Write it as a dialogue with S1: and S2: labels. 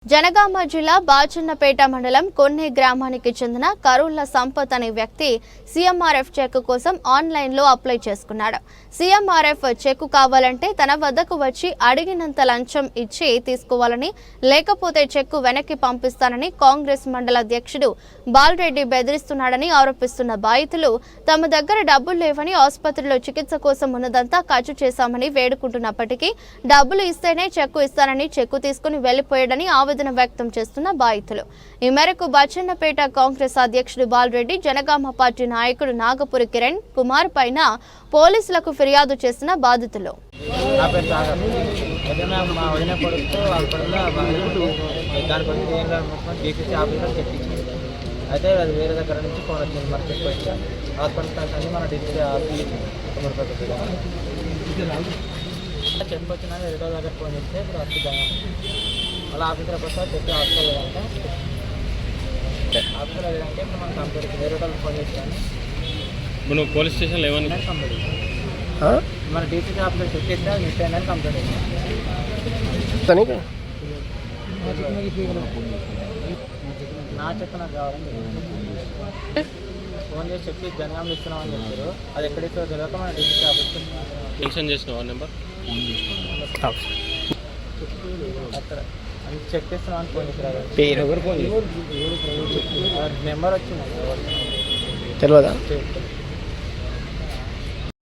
S1: జనగామ జిల్లా బాచన్నపేట మండలం కొన్ని గ్రామానికి చెందిన కరుళ్ళ సంపత్ అనే వ్యక్తి సీఎంఆర్ఎఫ్ చెక్ కోసం ఆన్లైన్లో అప్లై చేసుకున్నాడు. సీఎంఆర్ఎఫ్ చెక్ కావాలంటే తన వద్దకు వచ్చి అడిగినంత లంచం ఇచ్చి తీసుకోవాలని, లేకపోతే చెక్ వెనక్కి పంపిస్తానని కాంగ్రెస్ మండల అధ్యక్షుడు బాలరెడ్డి బెదిరిస్తున్నాడని ఆరోపిస్తున్న బాధితులు తమ దగ్గర డబ్బులు లేవని, ఆసుపత్రిలో చికిత్స కోసం ఉన్నదంతా ఖర్చు చేశామని వేడుకుంటున్నప్పటికీ డబ్బులు ఇస్తేనే చెక్కు ఇస్తానని చెక్కు తీసుకుని వెళ్లిపోయాడని ఆవేదన వ్యక్తం చేస్తున్న బాధితులు. ఈ మేరకు బచ్చన్నపేట కాంగ్రెస్ అధ్యక్షుడు బాలరెడ్డి జనగామ పార్టీ నాయకుడు నాగపురి కిరణ్ కుమార్ పైన పోలీసులకు ఫిర్యాదు చేసిన బాధితులు.
S2: అయితే అది వేరే దగ్గర నుంచి ఫోన్ వచ్చింది, మన చెప్పొచ్చు హాస్పిటల్ అని మన చెప్పొచ్చిన వేరే దగ్గర ఫోన్ చేస్తే ఇప్పుడు వస్తుందా అలా ఆఫీసర్కి వస్తా చెప్పి హాస్పిటల్ అంటే హాస్పిటల్ ఏదంటే ఇప్పుడు మనం కంప్లీట్ వేరే వాళ్ళకి ఫోన్ చేస్తాను.
S3: మనం పోలీస్ స్టేషన్లో ఏమన్నా
S2: కంప్లీట్ మన డీసీసీ ఆఫీసర్ చెక్ చేస్తే మిస్ అయిందని కంప్లీట్ అయింది. నా చెక్క నాకు కావాలని ఫోన్ చేసి చెప్పి జనగామలో ఇస్తున్నామని చెప్పారు. అది ఎక్కడితో తెలియక మన డీసీసీ ఆఫీసర్
S3: మెన్షన్ చేసిన నెంబర్
S2: అక్కడ చెక్ చేస్తున్నామని ఫోన్ చేశారు.
S3: ఎవరు ఫోన్
S2: నెంబర్ వచ్చింది
S4: తెలియదా?